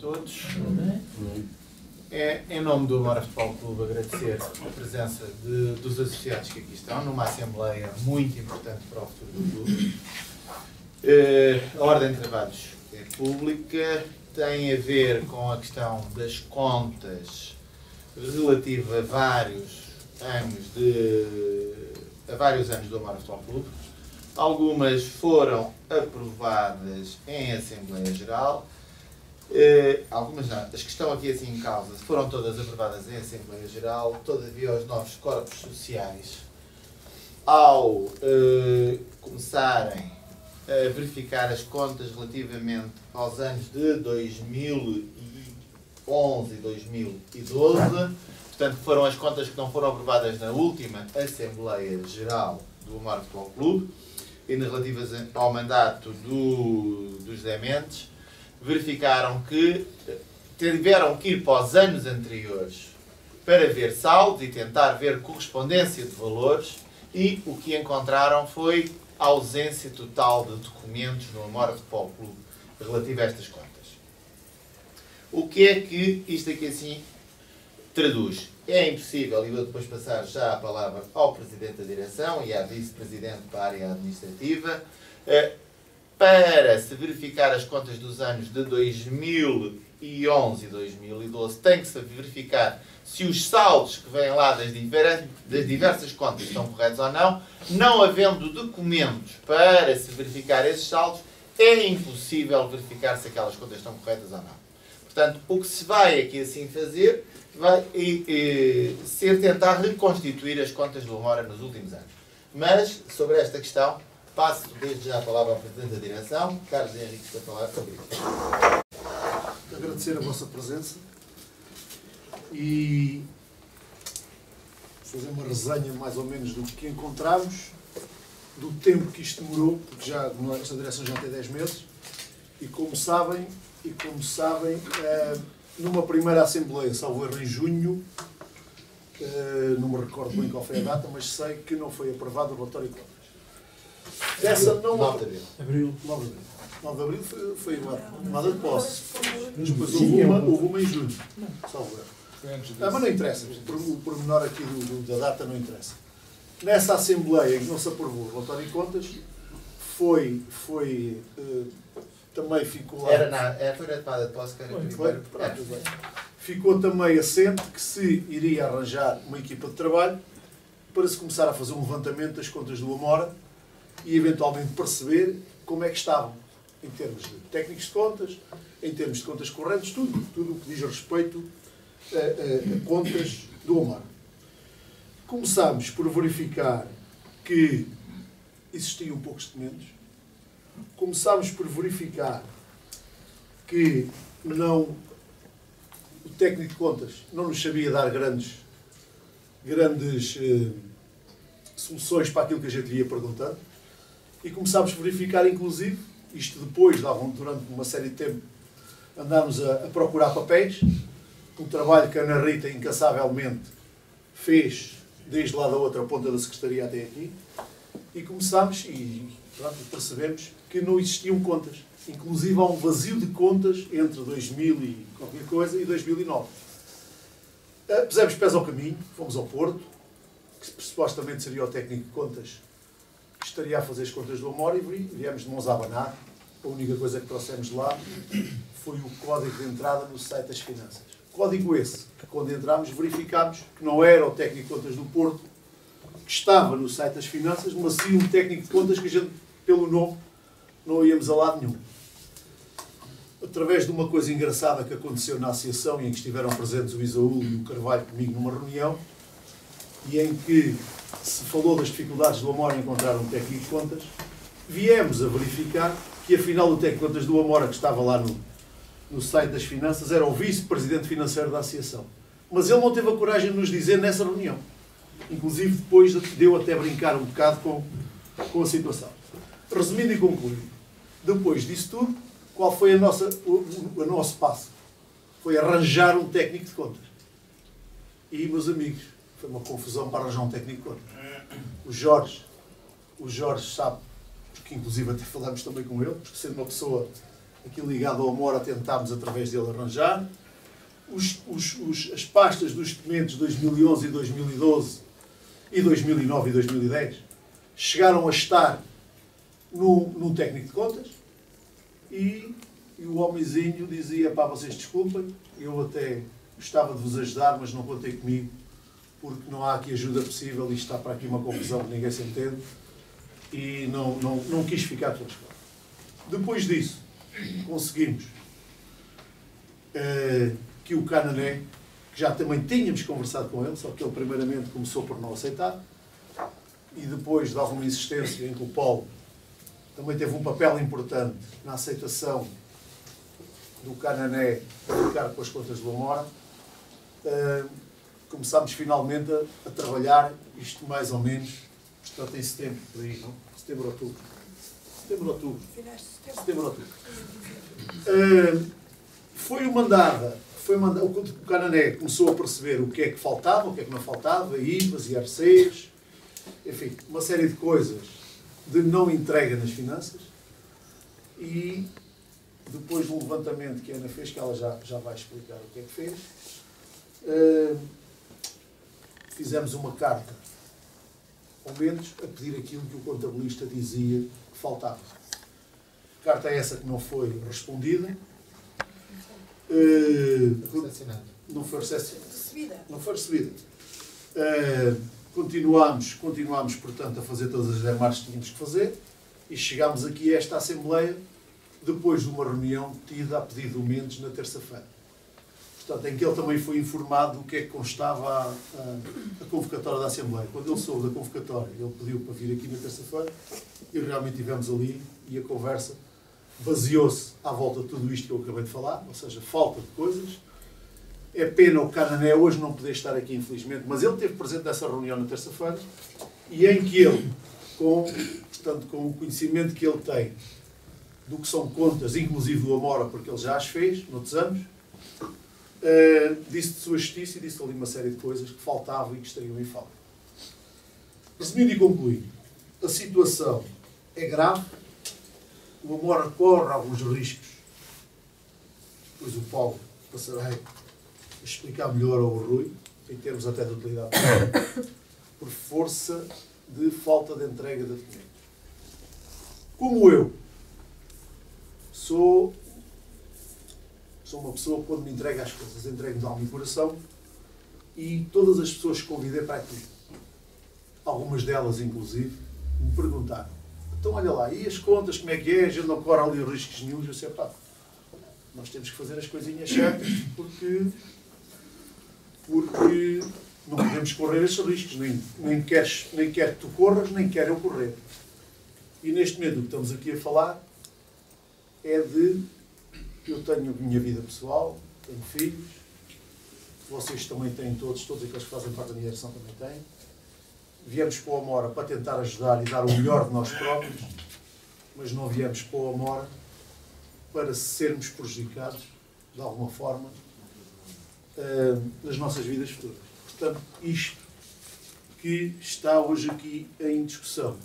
todos. Em nome do Amora Futebol Clube, agradecer a presença dos associados que aqui estão, numa assembleia muito importante para o futuro do clube. A Ordem de Trabalhos é pública, tem a ver com a questão das contas relativa a vários anos do Amora Futebol Clube. Algumas foram aprovadas em Assembleia Geral. Algumas não, as que estão aqui assim em causa foram todas aprovadas em Assembleia Geral. Todavia, os novos corpos sociais, ao começarem a verificar as contas relativamente aos anos de 2011 e 2012, portanto foram as contas que não foram aprovadas na última Assembleia Geral do Amora Futebol Clube, e relativas ao mandato do José Mendes, verificaram que tiveram que ir para os anos anteriores para ver saldos e tentar ver correspondência de valores, e o que encontraram foi a ausência total de documentos no Amora Futebol Clube relativo a estas contas. O que é que isto aqui assim traduz? É impossível, e vou depois passar já a palavra ao Presidente da Direção e à Vice-Presidente para a área administrativa, para se verificar as contas dos anos de 2011 e 2012, tem que se verificar se os saldos que vêm lá das diversas contas estão corretos ou não. Não havendo documentos para se verificar esses saldos, é impossível verificar se aquelas contas estão corretas ou não. Portanto, o que se vai aqui assim fazer vai ser tentar reconstituir as contas do Amora nos últimos anos. Mas, sobre esta questão, passo desde já a palavra ao Presidente da Direção, Carlos Henrique, para falar sobre isso. Agradecer a vossa presença e fazer uma resenha mais ou menos do que encontramos, do tempo que isto demorou, porque já esta direção já tem 10 meses, e como sabem, numa primeira Assembleia, salvo erro em junho, não me recordo bem qual foi a data, mas sei que não foi aprovado o relatório de contas. Essa não... 9 de Abril. 9 de Abril foi a tomada de posse. Depois houve uma em junho, salvo erro. Mas não interessa, o pormenor aqui da data não interessa. Nessa Assembleia em que não se aprovou o relatório de contas, também ficou lá... Foi na tomada de posse que era primeiro. Ficou também assente que se iria arranjar uma equipa de trabalho para se começar a fazer um levantamento das contas do Amora e eventualmente perceber como é que estavam, em termos de técnicos de contas, em termos de contas correntes, tudo o que diz respeito a contas do Amora. Começámos por verificar que existiam poucos documentos. Começámos por verificar que o técnico de contas não nos sabia dar grandes soluções para aquilo que a gente ia perguntando, e começámos a verificar, inclusive, isto depois, durante uma série de tempo, andámos a procurar papéis, um trabalho que a Ana Rita incansavelmente fez desde lá da outra ponta da Secretaria até aqui, e começámos e percebemos que não existiam contas. Inclusive há um vazio de contas entre 2000 e qualquer coisa e 2009. Pusemos pés ao caminho, fomos ao Porto, que supostamente seria o técnico de contas que estaria a fazer as contas do Amora, e viemos de mãos a abanar. A única coisa que trouxemos de lá foi o código de entrada no site das finanças. Código esse, que quando entramos verificámos que não era o técnico de contas do Porto que estava no site das finanças, mas sim um técnico de contas que a gente, pelo nome, não íamos a lado nenhum. Através de uma coisa engraçada que aconteceu na associação, e em que estiveram presentes o Isaú e o Carvalho comigo numa reunião, e em que se falou das dificuldades do Amora em encontrar um técnico de contas, viemos a verificar que afinal o técnico de contas do Amora, que estava lá no site das finanças, era o vice-presidente financeiro da associação. Mas ele não teve a coragem de nos dizer nessa reunião. Inclusive depois deu até brincar um bocado com a situação. Resumindo e concluindo, depois disso tudo, qual foi o nosso passo? Foi arranjar um técnico de contas. E, meus amigos, foi uma confusão para arranjar um técnico de contas. O Jorge sabe, porque inclusive até falamos também com ele, porque sendo uma pessoa aqui ligado ao Amora, tentámos através dele arranjar. As pastas dos documentos de 2011 e 2012 e 2009 e 2010 chegaram a estar num técnico de contas e o homenzinho dizia: pá, vocês desculpem, eu até gostava de vos ajudar, mas não contei comigo, porque não há aqui ajuda possível, isto está para aqui uma confusão que ninguém se entende, e não quis ficar pelas costas. Depois disso, conseguimos que o Canané, que já também tínhamos conversado com ele, só que ele primeiramente começou por não aceitar, e depois de alguma insistência em que o Paulo também teve um papel importante na aceitação do Canané a ficar com as contas do Amora, começámos finalmente a trabalhar isto mais ou menos, portanto em setembro, por aí, não? Setembro, outubro. Setembro, outubro. Foi mandada, o Canané começou a perceber o que é que faltava, o que é que não faltava, IVAs, IRCs, enfim, uma série de coisas de não entrega nas finanças, e depois do levantamento que a Ana fez, que ela já vai explicar o que é que fez, fizemos uma carta ao Mendes a pedir aquilo que o contabilista dizia que faltava. Carta essa que não foi respondida. Não foi recebida. Continuámos, portanto, a fazer todas as demarches que tínhamos que fazer e chegámos aqui a esta Assembleia depois de uma reunião tida a pedido do Mendes na terça-feira. Portanto, em que ele também foi informado do que é que constava a convocatória da Assembleia. Quando ele soube da convocatória, ele pediu para vir aqui na terça-feira e realmente estivemos ali e a conversa baseou-se à volta de tudo isto que eu acabei de falar, ou seja, falta de coisas. É pena o Canané hoje não poder estar aqui, infelizmente, mas ele esteve presente nessa reunião na terça-feira e em que ele, com o conhecimento que ele tem do que são contas, inclusive do Amora, porque ele já as fez, noutros anos, disse de sua justiça e disse ali uma série de coisas que faltavam e que estariam em falta. Resumindo e concluindo, a situação é grave, o Amora corre alguns riscos, depois o Paulo passará a explicar melhor ao Rui, em termos até de utilidade, por força de falta de entrega de documentos. Como eu sou uma pessoa que, quando me entrega as coisas, entrego-me de alma e coração, e todas as pessoas que convidei para aqui, algumas delas inclusive, me perguntaram: então olha lá, e as contas, como é que é? A gente não corre ali riscos nenhum. Eu disse: pá, nós temos que fazer as coisinhas certas, porque não podemos correr esses riscos, nem quer que tu corras, nem quer eu correr. E neste momento o que estamos aqui a falar é de: eu tenho a minha vida pessoal, tenho filhos, vocês também têm todos aqueles que fazem parte da minha geração também têm. Viemos para o Amora para tentar ajudar e dar o melhor de nós próprios, mas não viemos para o Amora para sermos prejudicados, de alguma forma, nas nossas vidas futuras. Portanto, isto que está hoje aqui em discussão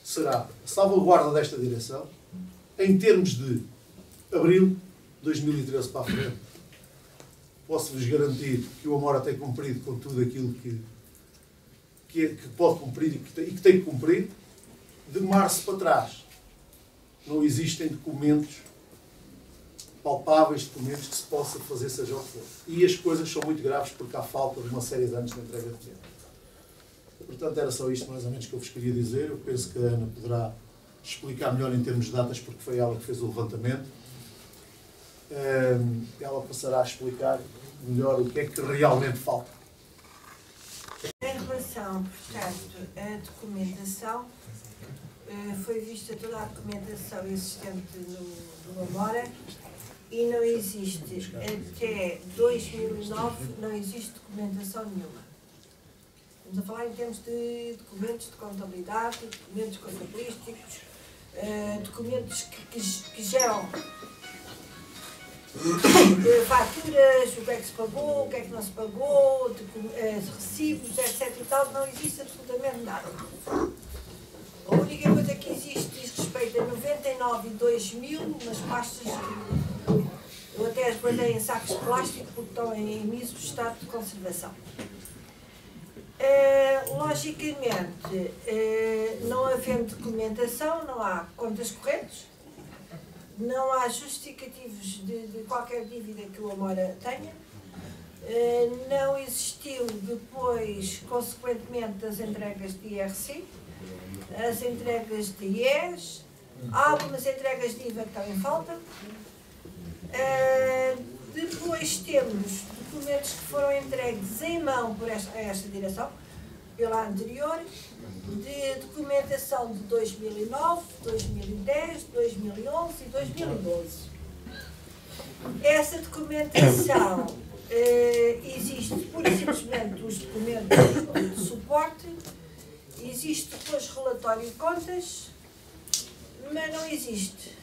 será a salvaguarda desta direção, em termos de abril de 2013 para a frente. Posso-vos garantir que o Amora tem cumprido com tudo aquilo que pode cumprir e que tem que cumprir. De março para trás não existem documentos palpáveis, documentos que se possa fazer seja o que for. E as coisas são muito graves porque há falta de uma série de anos de entrega de documento. Portanto, era só isto mais ou menos que eu vos queria dizer. Eu penso que a Ana poderá explicar melhor em termos de datas, porque foi ela que fez o levantamento. Ela passará a explicar melhor o que é que realmente falta. Em relação, portanto, à documentação, foi vista toda a documentação existente no Amora e não existe, até 2009, não existe documentação nenhuma. Estamos a falar em termos de documentos de contabilidade, documentos contabilísticos, documentos que geram faturas, o que é que se pagou, o que é que não se pagou, recibos, etc. e tal, não existe absolutamente nada. A única coisa que existe diz respeito entre 99 e 2000, umas pastas, eu até as guardei em sacos de plástico porque estão em misto estado de conservação. Logicamente, não havendo documentação, não há contas correntes, não há justificativos de qualquer dívida que o Amora tenha, não existiu depois, consequentemente, as entregas de IRC, as entregas de IES, há algumas entregas de IVA que estão em falta. Depois temos documentos que foram entregues em mão por esta direção, pela anterior, de documentação de 2009, 2010, 2011 e 2012. Essa documentação existe pura e simplesmente os documentos de suporte, existe depois relatório de contas, mas não existe.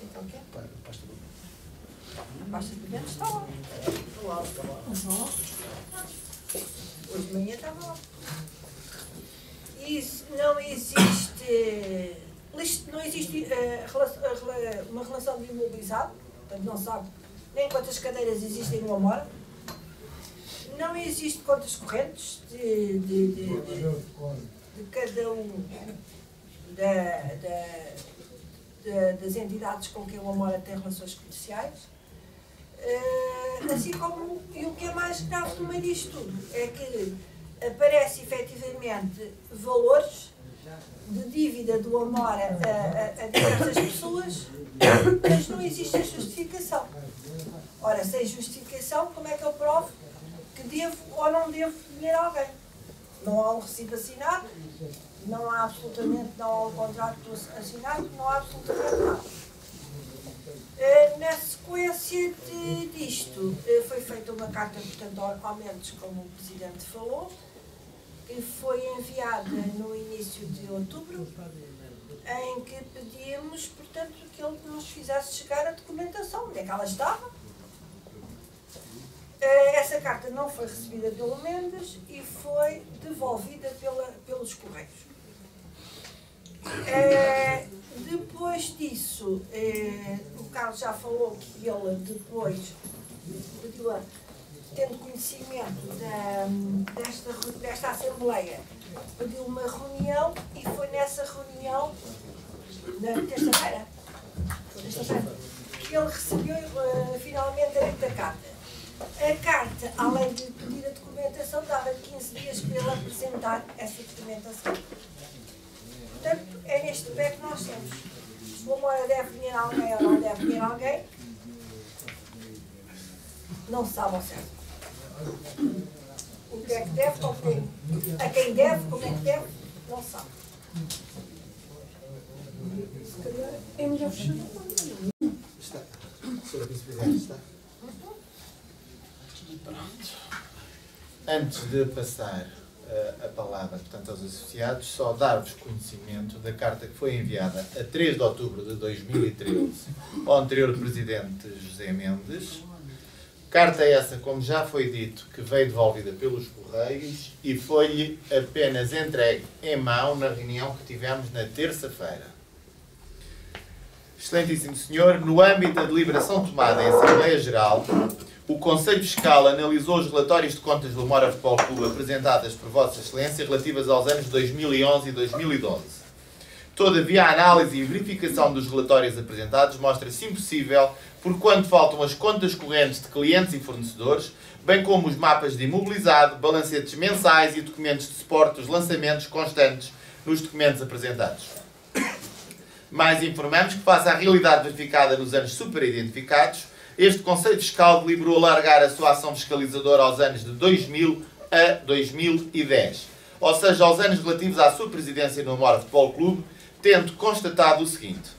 Então, o quê? A pasta de documentos está lá. Hoje de manhã estava lá. Isso não existe. Não existe uma relação de imobilizado, portanto não sabe nem quantas cadeiras existem no Amora. Não existe contas correntes de cada um das entidades com quem o Amora tem relações comerciais. Assim como, e o que é mais grave no meio disto tudo, é que aparece efetivamente valores de dívida do Amora a diversas pessoas, mas não existe a justificação. Ora, sem justificação, como é que eu provo que devo ou não devo dinheiro a alguém? Não há um recibo assinado, não há absolutamente, não há um contrato assinado, não há absolutamente nada. Na sequência disto, foi feita uma carta, portanto, ao Mendes, como o Presidente falou, que foi enviada no início de outubro, em que pedíamos, portanto, que ele nos fizesse chegar a documentação, onde é que ela estava. Essa carta não foi recebida pelo Mendes e foi devolvida pelos Correios. Depois disso, o Carlos já falou que ele depois, tendo conhecimento desta Assembleia, pediu uma reunião e foi nessa reunião, na terça-feira, que ele recebeu finalmente a dita carta. A carta, além de pedir a documentação, dava 15 dias para ele apresentar essa documentação. Portanto, é neste pé que nós temos. Se o Amora deve dinheiro a alguém ou não deve dinheiro a alguém, não se sabe ao certo. O que é que deve, a quem deve, como é que deve, não se sabe. Se calhar é melhor fechar. Está. Senhora Vice-Presidente, está? Pronto. Antes de passar a palavra, portanto, aos associados, só dar-vos conhecimento da carta que foi enviada a 3 de outubro de 2013 ao anterior Presidente José Mendes. Carta essa, como já foi dito, que veio devolvida pelos Correios e foi-lhe apenas entregue em mão na reunião que tivemos na terça-feira. Excelentíssimo Senhor, no âmbito da deliberação tomada em Assembleia Geral, o Conselho Fiscal analisou os relatórios de contas do Amora Futebol Clube apresentadas por Vossa Excelência relativas aos anos 2011 e 2012. Todavia, a análise e verificação dos relatórios apresentados mostra-se impossível porquanto faltam as contas correntes de clientes e fornecedores, bem como os mapas de imobilizado, balancetes mensais e documentos de suporte dos lançamentos constantes nos documentos apresentados. Mais informamos que, face à realidade verificada nos anos superidentificados, este Conselho Fiscal deliberou alargar a sua ação fiscalizadora aos anos de 2000 a 2010, ou seja, aos anos relativos à sua presidência no Amora Futebol Clube, tendo constatado o seguinte: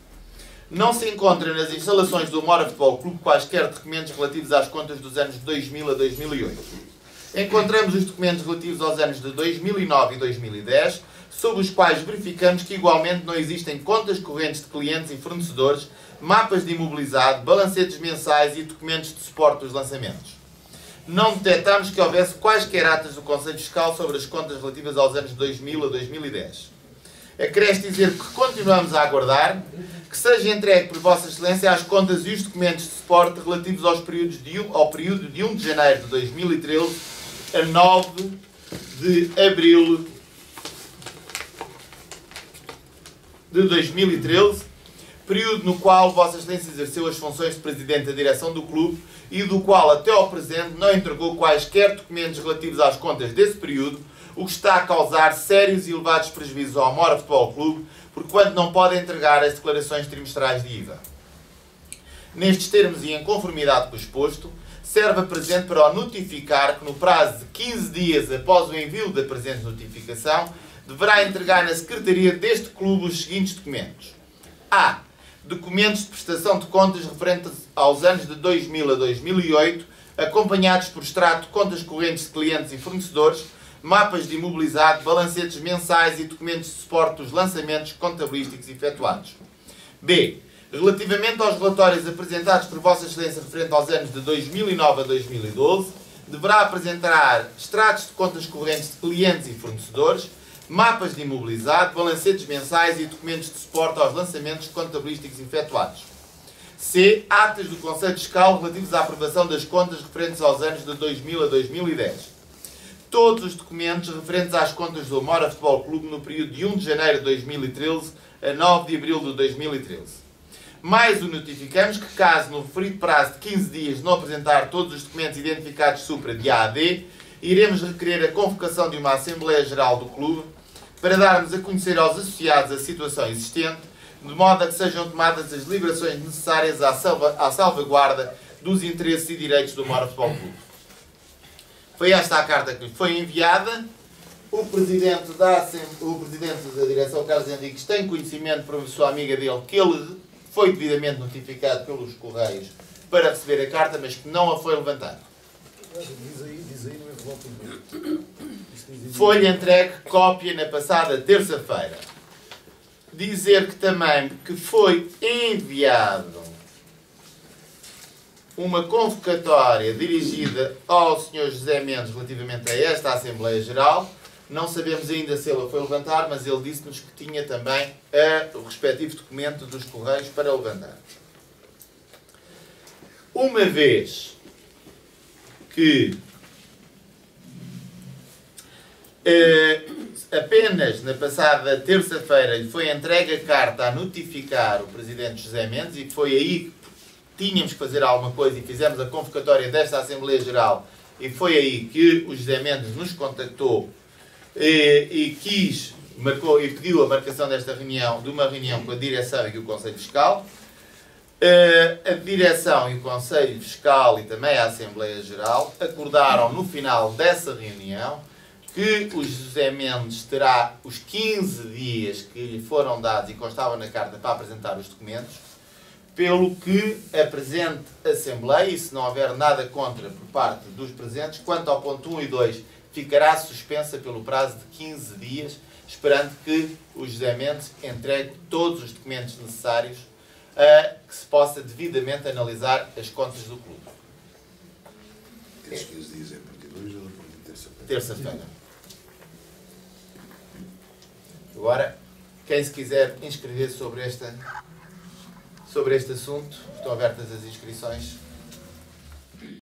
não se encontra nas instalações do Amora Futebol Clube quaisquer documentos relativos às contas dos anos de 2000 a 2008. Encontramos os documentos relativos aos anos de 2009 e 2010, sobre os quais verificamos que igualmente não existem contas correntes de clientes e fornecedores, mapas de imobilizado, balancetes mensais e documentos de suporte dos lançamentos. Não detectamos que houvesse quaisquer atas do Conselho Fiscal sobre as contas relativas aos anos 2000 a 2010. Acresce dizer que continuamos a aguardar que seja entregue por Vossa Excelência as contas e os documentos de suporte relativos ao período de 1 de janeiro de 2013 a 9 de abril de 2013, período no qual Vossa Excelência exerceu as funções de Presidente da Direção do Clube e do qual até ao presente não entregou quaisquer documentos relativos às contas desse período, o que está a causar sérios e elevados prejuízos ao Mora Futebol Clube, porquanto não pode entregar as declarações trimestrais de IVA. Nestes termos e em conformidade com o exposto, serve a presente para o notificar que no prazo de 15 dias após o envio da presente notificação, deverá entregar na Secretaria deste Clube os seguintes documentos. A. Documentos de prestação de contas referentes aos anos de 2000 a 2008, acompanhados por extrato de contas correntes de clientes e fornecedores, mapas de imobilizado, balancetes mensais e documentos de suporte dos lançamentos contabilísticos efetuados. B. Relativamente aos relatórios apresentados por Vossa Excelência referente aos anos de 2009 a 2012, deverá apresentar extratos de contas correntes de clientes e fornecedores, mapas de imobilizado, balancetes mensais e documentos de suporte aos lançamentos contabilísticos efetuados. C. Atas do Conselho Fiscal relativos à aprovação das contas referentes aos anos de 2000 a 2010. Todos os documentos referentes às contas do Mora Futebol Clube no período de 1 de janeiro de 2013 a 9 de abril de 2013. Mais o notificamos que, caso no referido prazo de 15 dias não apresentar todos os documentos identificados supra de A a D, iremos requerer a convocação de uma Assembleia Geral do Clube para darmos a conhecer aos associados a situação existente, de modo a que sejam tomadas as deliberações necessárias à salvaguarda dos interesses e direitos do Mora Futebol Clube. Foi esta a carta que lhe foi enviada. O Presidente da Direção, Carlos Henriques, tem conhecimento por sua amiga dele que ele foi devidamente notificado pelos Correios para receber a carta, mas que não a foi levantada. Diz aí no envelope. Foi-lhe entregue cópia na passada terça-feira. Dizer que também que foi enviado uma convocatória dirigida ao Sr. José Mendes relativamente a esta Assembleia Geral. Não sabemos ainda se ele a foi levantar, mas ele disse-nos que tinha também o respectivo documento dos Correios para levantar. Uma vez que apenas na passada terça-feira lhe foi entregue a carta a notificar o Presidente José Mendes, e foi aí que tínhamos que fazer alguma coisa e fizemos a convocatória desta Assembleia Geral, e foi aí que o José Mendes nos contactou e marcou e pediu a marcação desta reunião, de uma reunião com a Direção e o Conselho Fiscal. A Direção e o Conselho Fiscal e também a Assembleia Geral acordaram no final dessa reunião que o José Mendes terá os 15 dias que lhe foram dados e constavam na carta para apresentar os documentos, pelo que a presente Assembleia, e se não houver nada contra por parte dos presentes, quanto ao ponto 1 e 2, ficará suspensa pelo prazo de 15 dias, esperando que o José Mendes entregue todos os documentos necessários a que se possa devidamente analisar as contas do clube. Esses 15 dias é a partir de hoje ou a partir de terça-feira? Terça-feira. Agora, quem se quiser inscrever sobre este assunto, estão abertas as inscrições.